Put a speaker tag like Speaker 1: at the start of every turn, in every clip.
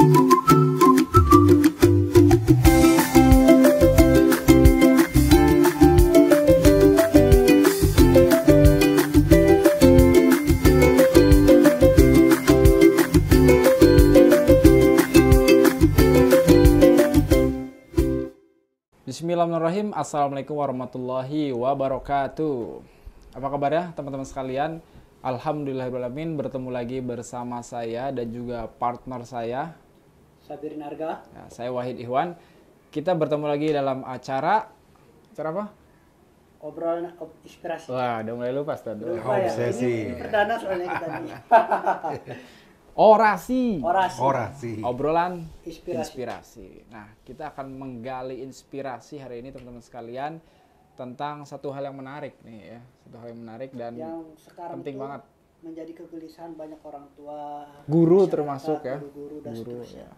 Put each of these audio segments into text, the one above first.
Speaker 1: Bismillahirrahmanirrahim. Assalamualaikum warahmatullahi wabarakatuh. Apa kabar ya teman-teman sekalian? Alhamdulillahirrahmanirrahim, bertemu lagi bersama saya dan juga partner saya
Speaker 2: Sabirin Arga.
Speaker 1: ya, saya Wahid Ihwan. Kita bertemu lagi dalam acara apa?
Speaker 2: Obrolan inspirasi.
Speaker 1: Wah, udah mulai lupa Ustaz.
Speaker 2: Lupa ya. Ini perdana soalnya kita nih.
Speaker 1: Orasi. Obrolan inspirasi. Nah, kita akan menggali inspirasi hari ini teman-teman sekalian tentang satu hal yang menarik nih ya. Satu hal yang menarik dan
Speaker 2: yang sekarang
Speaker 1: penting banget.
Speaker 2: Menjadi kegelisahan banyak orang tua,
Speaker 1: Guru termasuk ya.
Speaker 2: Guru dan seterusnya.
Speaker 1: Ya.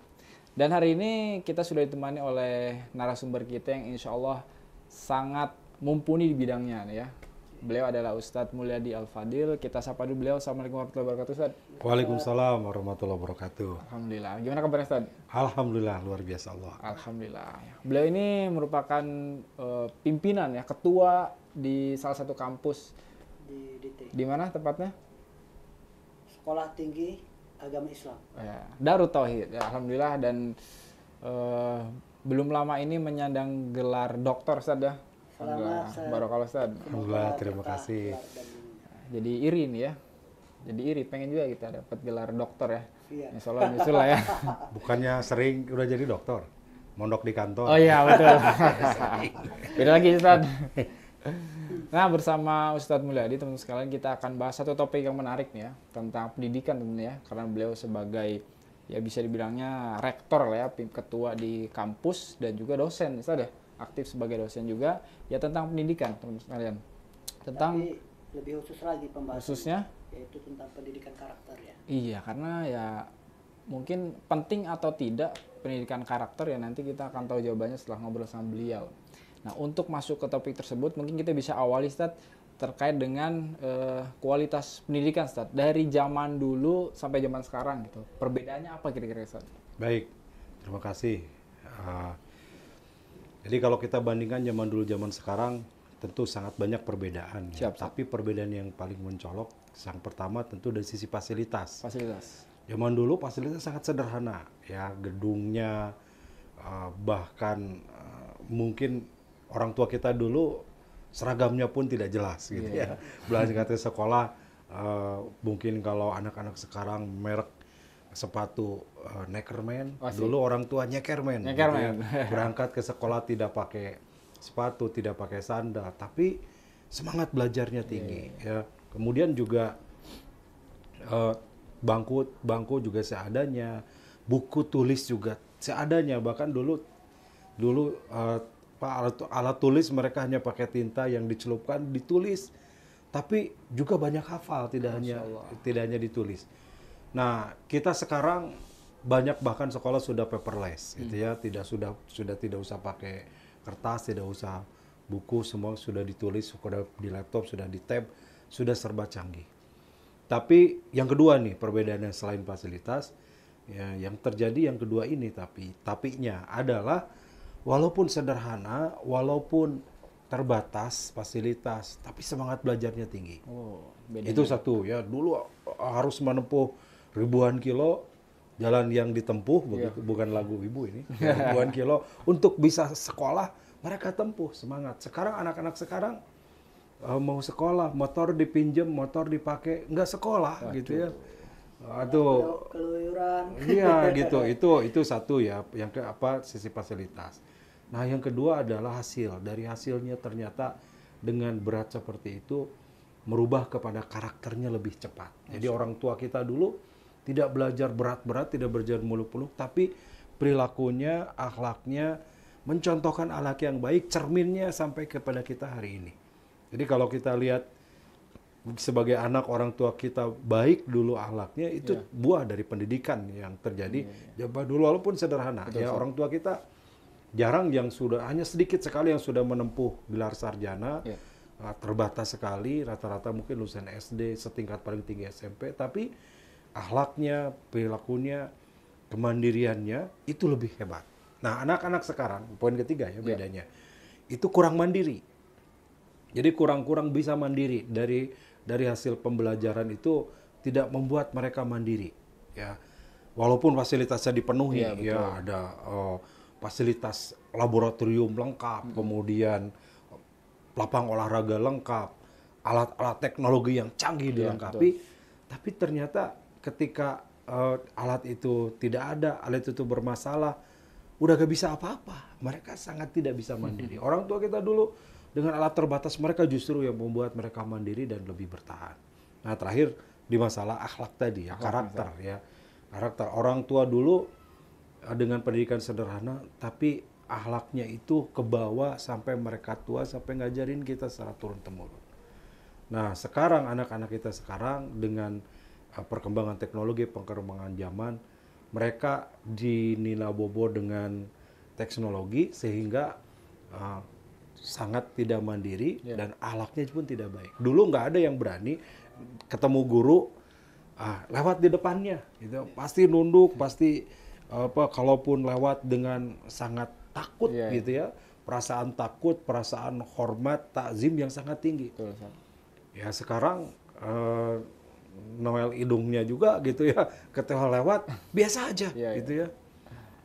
Speaker 1: Dan hari ini kita sudah ditemani oleh narasumber kita yang insya Allah sangat mumpuni di bidangnya nih ya. Beliau adalah Ustadz Mulyadi Al-Fadil. Kita sapa dulu beliau. Assalamualaikum warahmatullahi wabarakatuh, Ustadz.
Speaker 3: Waalaikumsalam warahmatullahi wabarakatuh.
Speaker 1: Alhamdulillah. Gimana kabarnya, Ustadz?
Speaker 3: Alhamdulillah, luar biasa Allah.
Speaker 1: Alhamdulillah. Beliau ini merupakan pimpinan ya, ketua di salah satu kampus.
Speaker 2: Di DT.
Speaker 1: Di mana tepatnya?
Speaker 2: Sekolah Tinggi Agama Islam.
Speaker 1: Ya, Darut Tauhid. Ya, Alhamdulillah. Dan belum lama ini menyandang gelar doktor, Ustadz ya.
Speaker 2: Selamat.
Speaker 1: Barakallah, Ustadz.
Speaker 3: Alhamdulillah, terima kasih.
Speaker 1: Jadi iri nih ya. Jadi iri, pengen juga kita dapat gelar doktor ya.
Speaker 2: Iya.
Speaker 1: Insya Allah nyusul lah ya.
Speaker 3: Bukannya sering udah jadi dokter? Mondok di kantor.
Speaker 1: Oh iya, betul. Beda lagi, Ustadz. Nah, bersama Ustadz Mulyadi, teman-teman sekalian, kita akan bahas satu topik yang menarik nih ya. Tentang pendidikan tentunya ya. Karena beliau sebagai, ya bisa dibilangnya rektor lah ya, ketua di kampus dan juga dosen, Ustadz ya. Aktif sebagai dosen juga. Ya tentang pendidikan, teman-teman sekalian. Tentang...
Speaker 2: Tapi lebih khusus lagi pembahasan.
Speaker 1: Khususnya?
Speaker 2: Yaitu tentang pendidikan karakter ya.
Speaker 1: Iya, karena ya mungkin penting atau tidak pendidikan karakter ya nanti kita akan tahu jawabannya setelah ngobrol sama beliau. Nah, untuk masuk ke topik tersebut mungkin kita bisa awali, Ustadz, terkait dengan kualitas pendidikan, Ustadz. Dari zaman dulu sampai zaman sekarang gitu. Perbedaannya apa kira-kira, Ustadz?
Speaker 3: Baik, terima kasih. Jadi kalau kita bandingkan zaman dulu zaman sekarang tentu sangat banyak perbedaan.
Speaker 1: Siap.
Speaker 3: Tapi perbedaan yang paling mencolok, yang pertama tentu dari sisi fasilitas.
Speaker 1: Fasilitas.
Speaker 3: Zaman dulu fasilitas sangat sederhana, ya gedungnya, bahkan mungkin orang tua kita dulu seragamnya pun tidak jelas gitu ya. Belajar ke sekolah, mungkin kalau anak-anak sekarang merek sepatu Neckerman, dulu orang tua Nyekerman. Gitu ya. Berangkat ke sekolah tidak pakai sepatu, tidak pakai sandal, tapi semangat belajarnya tinggi. Ya. Kemudian juga bangku juga seadanya, buku tulis juga seadanya. Bahkan dulu alat tulis mereka hanya pakai tinta yang dicelupkan, ditulis, tapi juga banyak hafal, tidak hanya ditulis. Nah, kita sekarang banyak bahkan sekolah sudah paperless, gitu ya, sudah tidak usah pakai kertas, tidak usah buku, semua sudah ditulis, sudah di laptop, sudah di tab, sudah serba canggih. Tapi yang kedua nih perbedaannya selain fasilitas, ya, yang terjadi yang kedua ini tapinya adalah walaupun sederhana, walaupun terbatas fasilitas, tapi semangat belajarnya tinggi. Itu satu ya. Dulu harus menempuh ribuan kilo jalan yang ditempuh, begitu, bukan lagu ibu ini, ribuan kilo untuk bisa sekolah mereka tempuh semangat. Sekarang anak-anak sekarang mau sekolah, motor dipinjem, motor dipakai, nggak sekolah. Gitu ya. Aduh,
Speaker 2: keluyuran.
Speaker 3: Iya gitu, itu satu ya, yang sisi fasilitas. Nah yang kedua adalah hasil. Dari hasilnya ternyata dengan berat seperti itu merubah kepada karakternya lebih cepat. Jadi orang tua kita dulu tidak belajar berat-berat, tidak belajar muluk-muluk, tapi perilakunya, akhlaknya, mencontohkan akhlak yang baik, cerminnya sampai kepada kita hari ini. Jadi kalau kita lihat sebagai anak orang tua kita baik dulu akhlaknya, itu buah dari pendidikan yang terjadi zaman dulu walaupun sederhana. Betul, ya orang tua kita jarang yang sudah, hanya sedikit sekali yang sudah menempuh gelar sarjana, terbatas sekali, rata-rata mungkin lulusan SD setingkat paling tinggi SMP, tapi akhlaknya, perilakunya, kemandiriannya itu lebih hebat. Nah, anak-anak sekarang, poin ketiga ya bedanya, itu kurang mandiri. Jadi kurang bisa mandiri dari hasil pembelajaran itu tidak membuat mereka mandiri. Ya, walaupun fasilitasnya dipenuhi, ya ada fasilitas laboratorium lengkap, kemudian lapang olahraga lengkap, alat-alat teknologi yang canggih dilengkapi, tapi ternyata ketika alat itu tidak ada, alat itu bermasalah, udah gak bisa apa-apa. Mereka sangat tidak bisa mandiri. Orang tua kita dulu dengan alat terbatas, mereka justru yang membuat mereka mandiri dan lebih bertahan. Nah, terakhir di masalah akhlak tadi ya, karakter ya. Karakter orang tua dulu dengan pendidikan sederhana, tapi akhlaknya itu ke bawah sampai mereka tua, sampai ngajarin kita secara turun-temurun. Nah, sekarang anak-anak kita sekarang dengan perkembangan teknologi, perkembangan zaman, mereka dininabobo dengan teknologi sehingga sangat tidak mandiri dan akhlaknya pun tidak baik. Dulu nggak ada yang berani ketemu guru lewat di depannya, gitu. Pasti nunduk, pasti kalaupun lewat dengan sangat takut, gitu ya, perasaan takut, perasaan hormat, takzim yang sangat tinggi. Ya sekarang Noel hidungnya juga, gitu ya, ketika lewat biasa aja, gitu ya.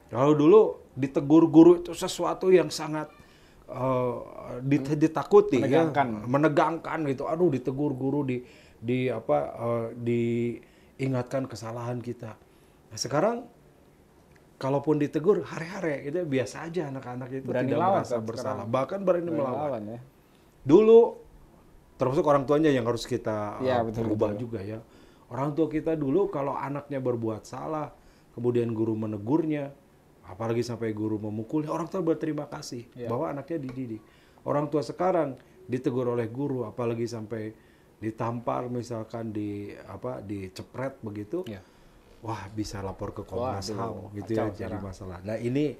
Speaker 3: Kalau dulu ditegur guru itu sesuatu yang sangat ditakuti, menegangkan gitu. Aduh, ditegur guru, diingatkan kesalahan kita. Nah, sekarang kalaupun ditegur hare-hare, itu biasa aja, anak-anak itu berani tidak merasa bersalah, bahkan berani melawan. Ya. Dulu termasuk orang tuanya yang harus kita berubah juga ya. Orang tua kita dulu kalau anaknya berbuat salah, kemudian guru menegurnya, apalagi sampai guru memukulnya, orang tua berterima kasih bahwa anaknya dididik. Orang tua sekarang ditegur oleh guru, apalagi sampai ditampar, misalkan dicepret begitu, wah bisa lapor ke Komnas HAM, gitu ya, jadi masalah. Nah ini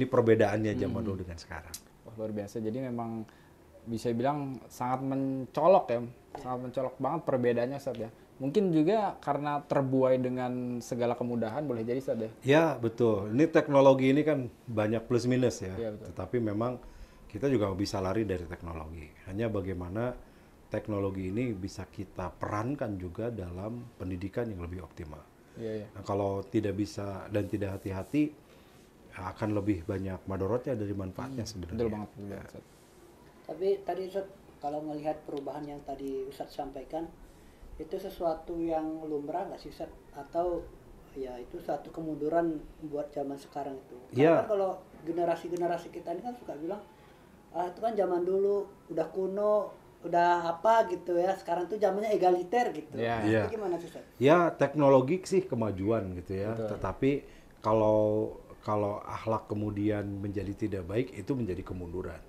Speaker 3: perbedaannya zaman dulu dengan sekarang.
Speaker 1: Wah, luar biasa. Jadi memang bisa bilang sangat mencolok ya, sangat mencolok banget perbedaannya, Ustaz ya. Mungkin juga karena terbuai dengan segala kemudahan, boleh jadi, Ustaz ya?
Speaker 3: Ya, betul. Ini teknologi ini kan banyak plus minus ya. Tetapi memang kita juga bisa lari dari teknologi. Hanya bagaimana teknologi ini bisa kita perankan juga dalam pendidikan yang lebih optimal. Nah, kalau tidak bisa dan tidak hati-hati, akan lebih banyak madorotnya dari manfaatnya sebenarnya.
Speaker 1: Betul banget. Ustaz.
Speaker 2: Tapi tadi Ustaz, kalau melihat perubahan yang tadi Ustaz sampaikan, itu sesuatu yang lumrah nggak sih Ustaz? Atau ya itu satu kemunduran buat zaman sekarang itu? Karena kalau generasi-generasi kita ini kan suka bilang, itu kan zaman dulu udah kuno, udah apa gitu ya, sekarang tuh zamannya egaliter gitu. Itu gimana sih Ustaz?
Speaker 3: Ya, teknologi sih kemajuan gitu ya. Betul. Tetapi kalau akhlak kemudian menjadi tidak baik, itu menjadi kemunduran.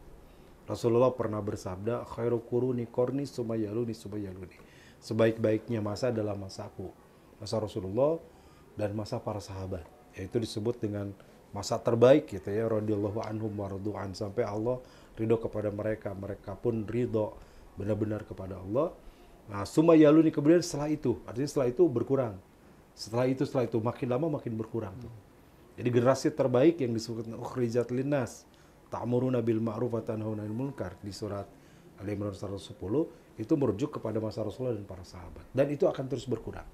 Speaker 3: Rasulullah pernah bersabda, khairu quruni qarni tsumma yaluni tsumma yaluni. Sebaik-baiknya masa adalah masaku, masa Rasulullah dan masa para sahabat. Yaitu disebut dengan masa terbaik gitu ya, radhiyallahu anhum wa radu'an, sampai Allah ridho kepada mereka, mereka pun ridho benar-benar kepada Allah. Nah, tsumma yaluni, kemudian setelah itu, artinya setelah itu berkurang. Setelah itu makin lama makin berkurang tuh. Jadi generasi terbaik yang disebut ukhrijat linnas ta'muruna bil ma'ruf wa tanhauna 'anil munkar di surat Al-Imran 110, itu merujuk kepada masa Rasulullah dan para sahabat. Dan itu akan terus berkurang.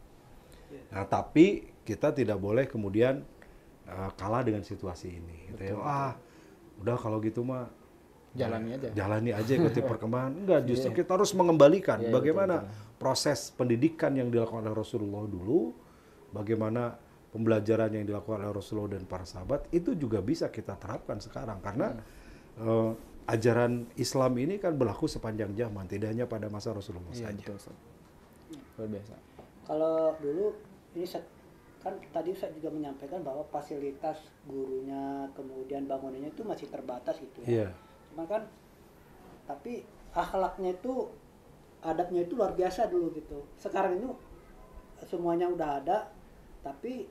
Speaker 3: Nah, tapi kita tidak boleh kemudian kalah dengan situasi ini. Gitu ya. Udah kalau gitu mah jalani aja ikuti perkembangan. Enggak, justru kita harus mengembalikan bagaimana proses pendidikan yang dilakukan oleh Rasulullah dulu, bagaimana pembelajaran yang dilakukan oleh Rasulullah dan para sahabat, itu juga bisa kita terapkan sekarang. Karena ajaran Islam ini kan berlaku sepanjang zaman, tidak hanya pada masa Rasulullah saja.
Speaker 1: Betul. Luar biasa.
Speaker 2: Kalau dulu ini kan tadi saya juga menyampaikan bahwa fasilitas gurunya, kemudian bangunannya itu masih terbatas gitu ya. Cuma kan, tapi akhlaknya itu, adabnya itu luar biasa dulu gitu. Sekarang itu semuanya udah ada, tapi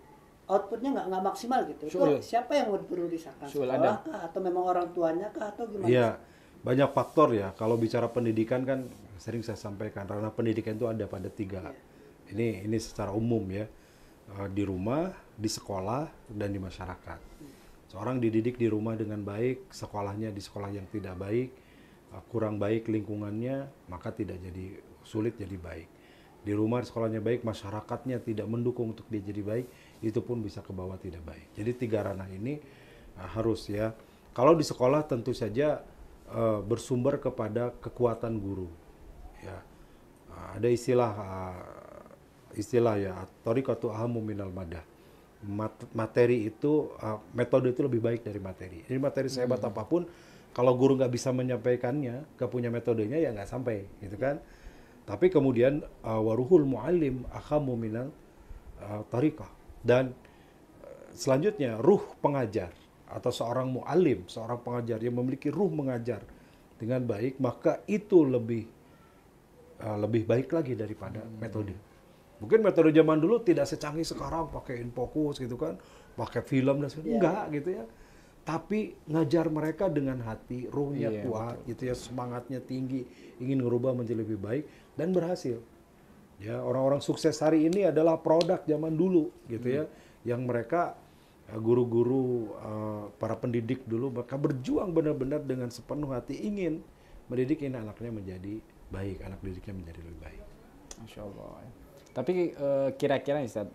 Speaker 2: outputnya nggak maksimal gitu. Itu siapa yang perlu disahkan? Sekolah kah? Atau memang orang tuanya kah? Atau gimana?
Speaker 3: Iya, banyak faktor ya. Kalau bicara pendidikan kan sering saya sampaikan, ranah pendidikan itu ada pada tiga. Ini secara umum ya. di rumah, di sekolah, dan di masyarakat. Seorang dididik di rumah dengan baik, sekolahnya di sekolah yang tidak baik, kurang baik lingkungannya, maka tidak jadi sulit jadi baik. Di rumah sekolahnya baik, masyarakatnya tidak mendukung untuk dia jadi baik, itu pun bisa ke bawah tidak baik. Jadi 3 ranah ini harus ya. Kalau di sekolah tentu saja bersumber kepada kekuatan guru. Ya, ada istilah ya, thariqatu ahammu minal madah. Materi itu, metode itu lebih baik dari materi. Jadi materi sehebat apapun, kalau guru nggak bisa menyampaikannya, nggak punya metodenya ya nggak sampai, gitu kan? Tapi kemudian waruhul muallim ahammu minal tariqah. Dan selanjutnya ruh pengajar atau seorang muallim, seorang pengajar yang memiliki ruh mengajar dengan baik, maka itu lebih baik lagi daripada metode. Mungkin metode zaman dulu tidak secanggih sekarang, pakai infocus gitu kan, pakai film dan sebagainya. Enggak gitu ya. Tapi ngajar mereka dengan hati, ruhnya kuat gitu ya, semangatnya tinggi, ingin merubah menjadi lebih baik dan berhasil. Ya, orang-orang sukses hari ini adalah produk zaman dulu gitu ya, yang mereka guru-guru, para pendidik dulu mereka berjuang benar-benar dengan sepenuh hati ingin mendidik ini anaknya menjadi baik, anak didiknya menjadi lebih baik.
Speaker 1: Masya Allah. Tapi kira-kira nih Ustaz,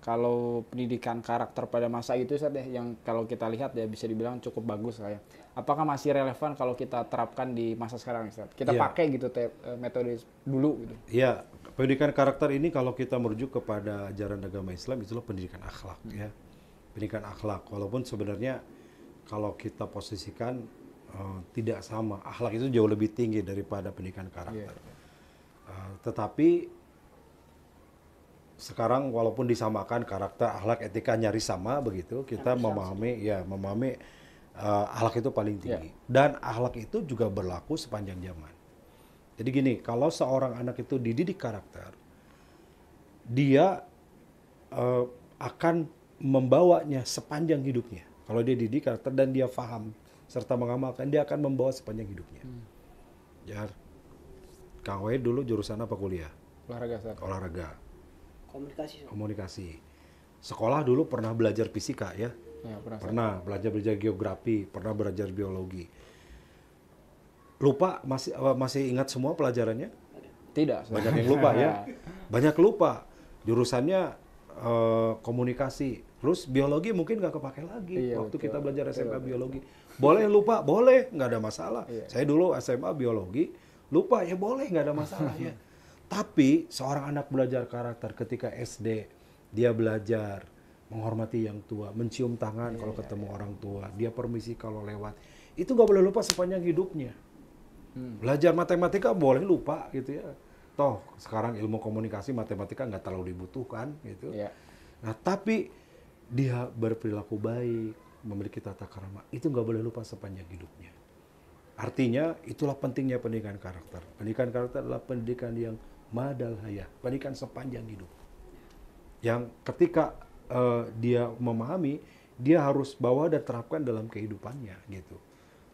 Speaker 1: kalau pendidikan karakter pada masa itu Ustaz ya, yang kalau kita lihat ya bisa dibilang cukup bagus lah ya. Apakah masih relevan kalau kita terapkan di masa sekarang Ustaz? Kita pakai gitu metode dulu gitu.
Speaker 3: Iya, pendidikan karakter ini kalau kita merujuk kepada ajaran agama Islam itulah pendidikan akhlak ya. Pendidikan akhlak, walaupun sebenarnya kalau kita posisikan tidak sama, akhlak itu jauh lebih tinggi daripada pendidikan karakter. Tetapi sekarang walaupun disamakan karakter, akhlak, etika nyaris sama begitu, kita memahami akhlak itu paling tinggi. Dan akhlak itu juga berlaku sepanjang zaman. Jadi gini, kalau seorang anak itu dididik karakter, dia akan membawanya sepanjang hidupnya. Kalau dia didik karakter dan dia paham serta mengamalkan, dia akan membawa sepanjang hidupnya. Ya, Kang Wahid dulu jurusan apa kuliah?
Speaker 1: Olahraga Ustaz.
Speaker 3: Olahraga.
Speaker 2: Komunikasi.
Speaker 3: Sekolah dulu pernah belajar fisika ya?
Speaker 1: Ya,
Speaker 3: pernah belajar geografi, pernah belajar biologi. Lupa, masih ingat semua pelajarannya?
Speaker 1: Tidak.
Speaker 3: Banyak yang lupa ya. Banyak lupa. Jurusannya komunikasi. Terus biologi mungkin nggak kepake lagi. Waktu kita belajar SMA biologi. Boleh lupa, boleh, nggak ada masalah. Saya dulu SMA biologi, lupa ya boleh, nggak ada masalah ya. Tapi seorang anak belajar karakter ketika SD, dia belajar menghormati yang tua, mencium tangan kalau ketemu orang tua, dia permisi kalau lewat. Itu nggak boleh lupa sepanjang hidupnya. Belajar matematika boleh lupa gitu ya. Toh sekarang ilmu komunikasi matematika nggak terlalu dibutuhkan gitu. Nah tapi dia berperilaku baik, memiliki tata krama, itu nggak boleh lupa sepanjang hidupnya. Artinya itulah pentingnya pendidikan karakter. Pendidikan karakter adalah pendidikan yang madal hayah, pendidikan sepanjang hidup. Yang ketika dia memahami, dia harus bawa dan terapkan dalam kehidupannya gitu.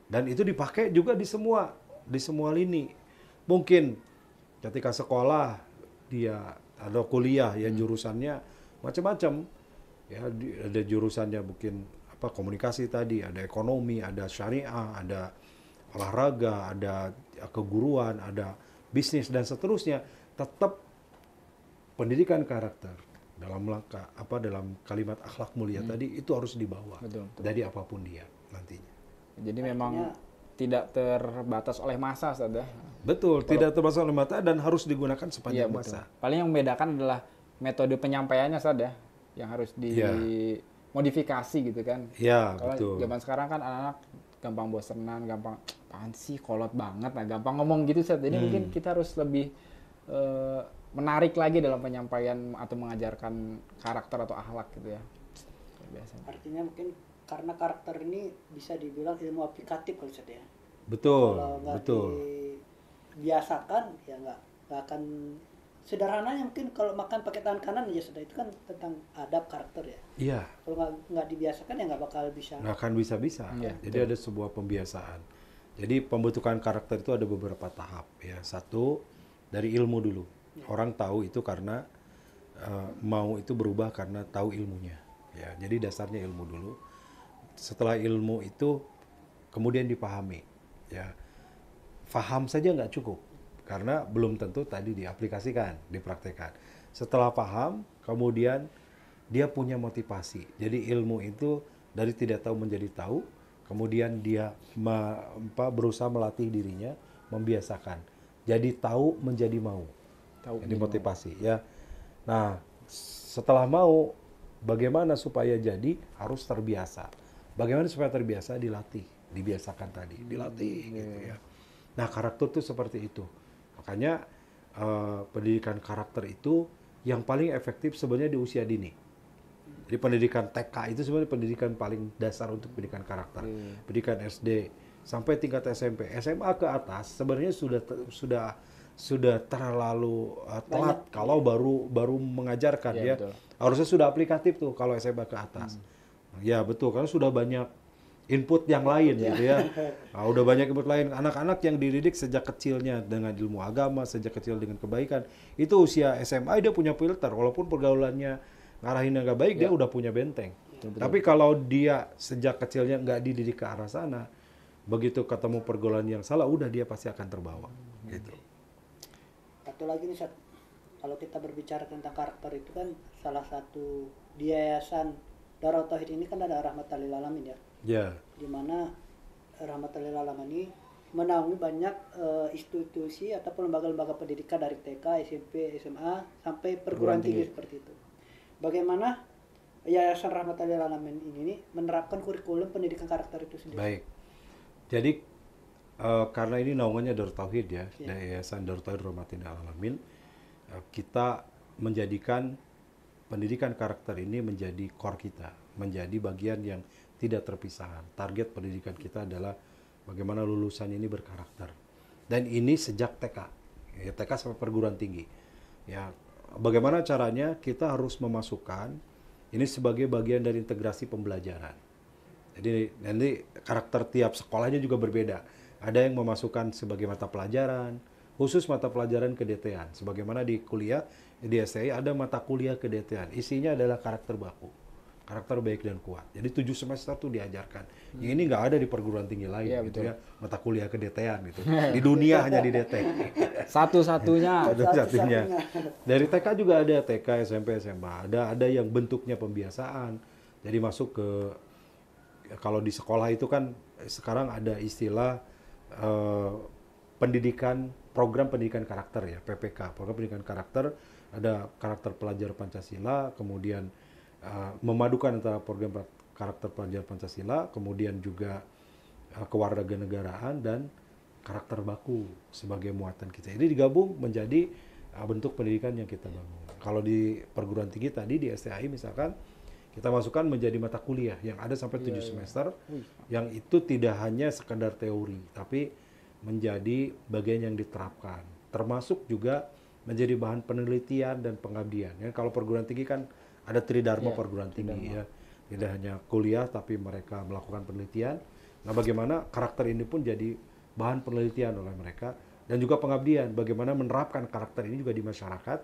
Speaker 3: Dan itu dipakai juga di semua lini. Mungkin ketika sekolah dia ada kuliah ya jurusannya macam-macam. Ya ada jurusannya mungkin komunikasi tadi, ada ekonomi, ada syariah, ada olahraga, ada keguruan, ada bisnis dan seterusnya. Tetap pendidikan karakter dalam kalimat akhlak mulia tadi itu harus dibawa. Betul. Dari apapun dia nantinya.
Speaker 1: Jadi memang tidak terbatas oleh masa, Ustaz ya?
Speaker 3: Betul, tidak terbatas oleh masa dan harus digunakan sepanjang masa.
Speaker 1: Paling yang membedakan adalah metode penyampaiannya, Ustaz ya, yang harus dimodifikasi gitu kan.
Speaker 3: Iya,
Speaker 1: betul. Zaman sekarang kan anak-anak gampang bosenan, gampang apaan sih, kolot banget, nah gampang ngomong gitu, Ustaz. Jadi mungkin kita harus lebih menarik lagi dalam penyampaian atau mengajarkan karakter atau akhlak gitu ya. Biasanya.
Speaker 2: Artinya mungkin karena karakter ini bisa dibilang ilmu aplikatif kalau saya ya.
Speaker 3: Betul,
Speaker 2: kalau nggak
Speaker 3: betul.
Speaker 2: dibiasakan ya nggak akan. Sederhananya mungkin kalau makan pakai tangan kanan ya sudah, itu kan tentang adab karakter ya.
Speaker 3: Iya.
Speaker 2: Kalau nggak dibiasakan ya nggak bakal bisa.
Speaker 3: Nggak akan bisa. Ya, jadi ada sebuah pembiasaan. Jadi pembentukan karakter itu ada beberapa tahap ya. Satu dari ilmu dulu. Orang tahu itu karena mau itu berubah karena tahu ilmunya. Ya, jadi dasarnya ilmu dulu. Setelah ilmu itu kemudian dipahami. Ya, faham saja nggak cukup karena belum tentu tadi diaplikasikan, dipraktekkan. Setelah paham, kemudian dia punya motivasi. Jadi ilmu itu dari tidak tahu menjadi tahu, kemudian dia berusaha melatih dirinya, membiasakan. Jadi tahu menjadi mau. Jadi motivasi ya. Nah, setelah mau, bagaimana supaya jadi harus terbiasa. Bagaimana supaya terbiasa? Dilatih, dibiasakan tadi, dilatih gitu ya. Nah, karakter itu seperti itu. Makanya pendidikan karakter itu yang paling efektif sebenarnya di usia dini. Jadi pendidikan TK itu sebenarnya pendidikan paling dasar untuk pendidikan karakter. Pendidikan SD sampai tingkat SMP, SMA ke atas sebenarnya sudah terlalu telat kalau baru mengajarkan ya.
Speaker 1: Betul.
Speaker 3: Harusnya sudah aplikatif tuh kalau SMA ke atas. Ya betul, karena sudah banyak input yang lain gitu ya. Nah, udah banyak input lain. Anak-anak yang dididik sejak kecilnya dengan ilmu agama, sejak kecil dengan kebaikan, itu usia SMA dia punya filter. Walaupun pergaulannya ngarahin yang nggak baik, dia udah punya benteng. Betul. Tapi kalau dia sejak kecilnya nggak dididik ke arah sana, begitu ketemu pergaulan yang salah, udah dia pasti akan terbawa. Gitu.
Speaker 2: Satu lagi nih, kalau kita berbicara tentang karakter itu kan salah satu di Yayasan Darut Tauhid ini kan ada Rahmatan lil Alamin ya.
Speaker 3: Ya.
Speaker 2: Di mana Rahmatan lil Alamin ini menaungi banyak institusi ataupun lembaga-lembaga pendidikan dari TK, SMP, SMA sampai perguruan tinggi seperti itu. Bagaimana Yayasan Rahmatan lil Alamin ini menerapkan kurikulum pendidikan karakter itu sendiri?
Speaker 3: Baik. Jadi karena ini naungannya Darut Tauhid ya, dari Yayasan Darut Tauhid Rahmatan lil Alamin, kita menjadikan pendidikan karakter ini menjadi core kita, menjadi bagian yang tidak terpisahkan. Target pendidikan kita adalah bagaimana lulusan ini berkarakter. Dan ini sejak TK, ya, TK sampai perguruan tinggi. Ya, bagaimana caranya? Kita harus memasukkan ini sebagai bagian dari integrasi pembelajaran. Jadi nanti karakter tiap sekolahnya juga berbeda. Ada yang memasukkan sebagai mata pelajaran, khusus mata pelajaran kedetiaan. Sebagaimana di kuliah, di STI ada mata kuliah kedetiaan. Isinya adalah karakter baku, karakter baik dan kuat. Jadi 7 semester tuh diajarkan. Yang ini nggak ada di perguruan tinggi lain gitu ya. Mata kuliah kedetiaan gitu. Di dunia hanya di DT.
Speaker 1: Satu-satunya.
Speaker 3: Dari TK juga ada TK, SMP, SMA. Ada yang bentuknya pembiasaan. Jadi masuk ke kalau di sekolah itu kan sekarang ada istilah program pendidikan karakter ya, PPK, program pendidikan karakter. Ada karakter pelajar Pancasila, kemudian memadukan antara program karakter pelajar Pancasila, kemudian juga kewarganegaraan dan karakter baku sebagai muatan kita. Ini digabung menjadi bentuk pendidikan yang kita bangun. Kalau di perguruan tinggi tadi di STI misalkan, kita masukkan menjadi mata kuliah yang ada sampai 7 semester, yang itu tidak hanya sekedar teori, tapi menjadi bagian yang diterapkan. Termasuk juga menjadi bahan penelitian dan pengabdian. Ya, kalau perguruan tinggi kan ada tridharma perguruan tinggi ya. Tidak hanya kuliah tapi mereka melakukan penelitian. Nah, bagaimana karakter ini pun jadi bahan penelitian oleh mereka dan juga pengabdian. Bagaimana menerapkan karakter ini juga di masyarakat.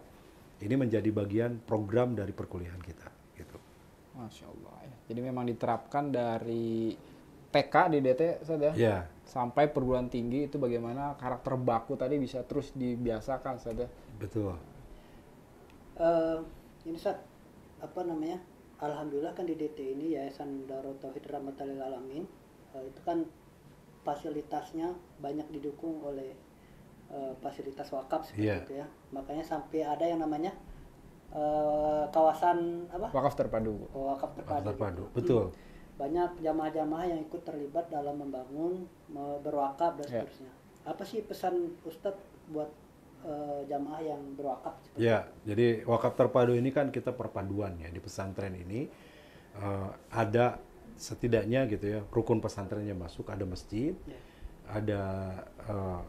Speaker 3: Ini menjadi bagian program dari perkuliahan kita gitu.
Speaker 1: Masya Allah ya. Jadi memang diterapkan dari TK di DT saja sampai perguruan tinggi itu bagaimana karakter baku tadi bisa terus dibiasakan saja.
Speaker 3: Betul.
Speaker 2: Ini alhamdulillah kan di DT ini Yayasan Darut Tauhid Rahmatan lil Alamin itu kan fasilitasnya banyak didukung oleh fasilitas wakaf seperti itu ya. Makanya sampai ada yang namanya kawasan
Speaker 1: Wakaf terpadu.
Speaker 2: Wakaf terpadu.
Speaker 3: Betul.
Speaker 2: Banyak jamaah-jamaah yang ikut terlibat dalam membangun, berwakaf dan seterusnya. Apa sih pesan Ustadz buat jamaah yang berwakaf?
Speaker 3: Ya, jadi wakaf terpadu ini kan kita perpaduan ya di pesantren ini ada setidaknya gitu ya rukun pesantrennya masuk, ada masjid, ada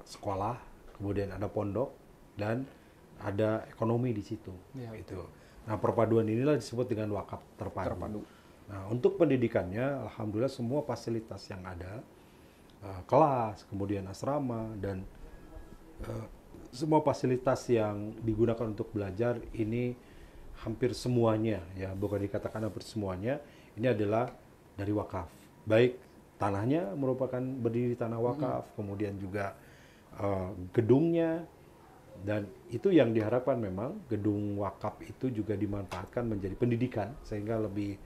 Speaker 3: sekolah, kemudian ada pondok dan ada ekonomi di situ. Gitu. Nah, perpaduan inilah disebut dengan wakaf terpadu. Nah, untuk pendidikannya, alhamdulillah semua fasilitas yang ada, kelas, kemudian asrama, dan semua fasilitas yang digunakan untuk belajar ini hampir semuanya, ya bukan dikatakan hampir semuanya, ini adalah dari wakaf. Baik tanahnya merupakan berdiri tanah wakaf, kemudian juga gedungnya, dan itu yang diharapkan memang gedung wakaf itu juga dimanfaatkan menjadi pendidikan sehingga lebih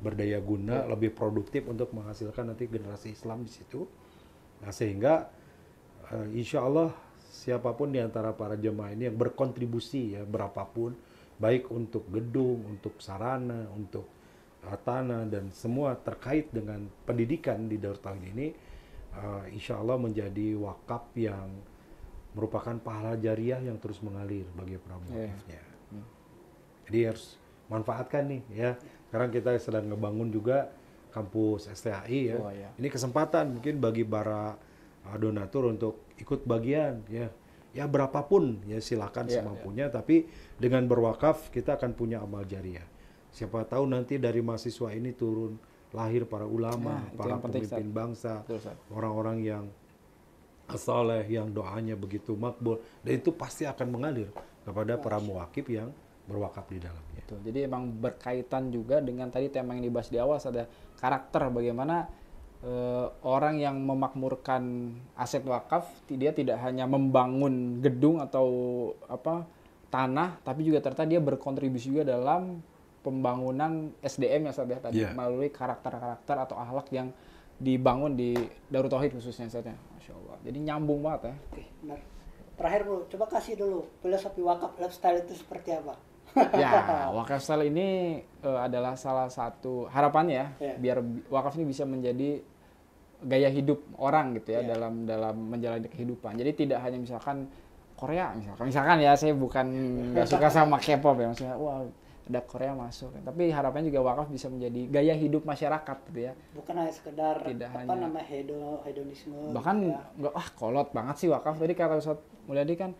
Speaker 3: berdaya guna, lebih produktif untuk menghasilkan nanti generasi Islam di situ. Nah, sehingga insya Allah siapapun di antara para jemaah ini yang berkontribusi ya berapapun, baik untuk gedung, untuk sarana, untuk tanah dan semua terkait dengan pendidikan di Darut Tauhid ini, insya Allah menjadi wakaf yang merupakan pahala jariah yang terus mengalir bagi para muwakifnya. Jadi harus manfaatkan nih ya. Sekarang kita sedang ngebangun juga kampus STHI ya. Ini kesempatan mungkin bagi para donatur untuk ikut bagian ya. Ya berapapun ya silakan semampunya, tapi dengan berwakaf kita akan punya amal jariah. Siapa tahu nanti dari mahasiswa ini turun lahir para ulama, para pemimpin bangsa, orang-orang yang saleh, yang doanya begitu makbul, dan itu pasti akan mengalir kepada para muwakif yang berwakaf di dalamnya.
Speaker 1: Jadi emang berkaitan juga dengan tadi tema yang dibahas di awal, ada karakter bagaimana orang yang memakmurkan aset wakaf, dia tidak hanya membangun gedung atau tanah, tapi juga ternyata dia berkontribusi juga dalam pembangunan SDM yang saya tadi melalui karakter-karakter atau akhlak yang dibangun di Darut Tauhid khususnya saja. Masya Allah. Jadi nyambung banget ya.
Speaker 2: Oke, benar. Terakhir bro, coba kasih dulu filosofi wakaf lifestyle itu seperti apa?
Speaker 1: Ya, wakaf style ini adalah salah satu harapannya biar wakaf ini bisa menjadi gaya hidup orang gitu ya dalam menjalani kehidupan. Jadi tidak hanya misalkan Korea misalkan ya, saya bukan nggak suka sama K-pop ya, maksudnya wah ada Korea masuk, tapi harapannya juga wakaf bisa menjadi gaya hidup masyarakat gitu ya.
Speaker 2: Bukan hanya sekedar nama hedonisme.
Speaker 1: Bahkan nggak kolot banget sih wakaf. Tadi kata Ustaz Mulyadi kan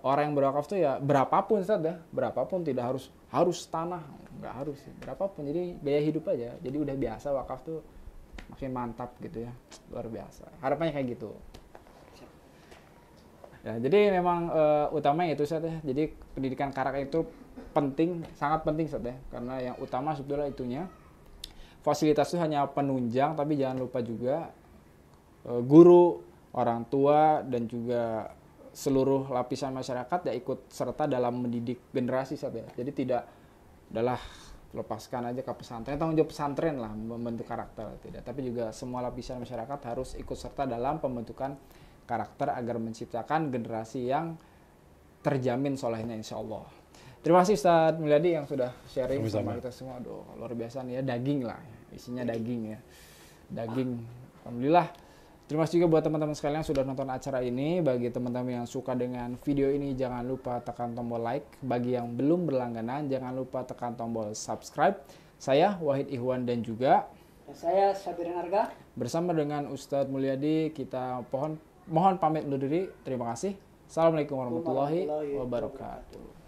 Speaker 1: orang yang berwakaf tuh ya berapapun Ustaz ya, berapapun, tidak harus tanah, nggak harus sih, berapapun. Jadi gaya hidup aja. Jadi udah biasa wakaf tuh makin mantap gitu ya, luar biasa. Harapannya kayak gitu. Ya, jadi memang utamanya itu Ustaz ya. Jadi pendidikan karakter itu penting, sangat penting Ustaz ya. Karena yang utama sebetulnya itunya. Fasilitas itu hanya penunjang, tapi jangan lupa juga guru, orang tua, dan juga seluruh lapisan masyarakat ya ikut serta dalam mendidik generasi Ustaz ya. Jadi tidak adalah lepaskan aja ke pesantren, tanggung jawab pesantren lah membentuk karakter, tidak. Tapi juga semua lapisan masyarakat harus ikut serta dalam pembentukan karakter agar menciptakan generasi yang terjamin solehnya insya Allah. Terima kasih Ustaz Mulyadi yang sudah sharing sama kita semua. Aduh, luar biasa nih ya, daging lah, isinya daging ya, daging. Alhamdulillah. Terima kasih juga buat teman-teman sekalian yang sudah nonton acara ini. Bagi teman-teman yang suka dengan video ini, jangan lupa tekan tombol like. Bagi yang belum berlangganan, jangan lupa tekan tombol subscribe. Saya Wahid Ihwan dan juga
Speaker 2: saya Sabirin Arga.
Speaker 1: Bersama dengan Ustadz Mulyadi, kita mohon pamit undur diri. Terima kasih. Assalamualaikum warahmatullahi wabarakatuh.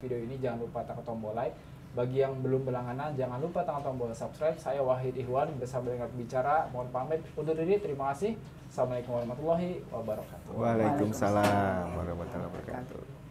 Speaker 1: video ini jangan lupa tekan tombol like. Bagi yang belum berlangganan jangan lupa tekan tombol subscribe. Saya Wahid Ihwan bersama dengan bicara. Mohon pamit undur diri. Terima kasih. Assalamualaikum warahmatullahi wabarakatuh.
Speaker 4: Waalaikumsalam warahmatullahi wabarakatuh.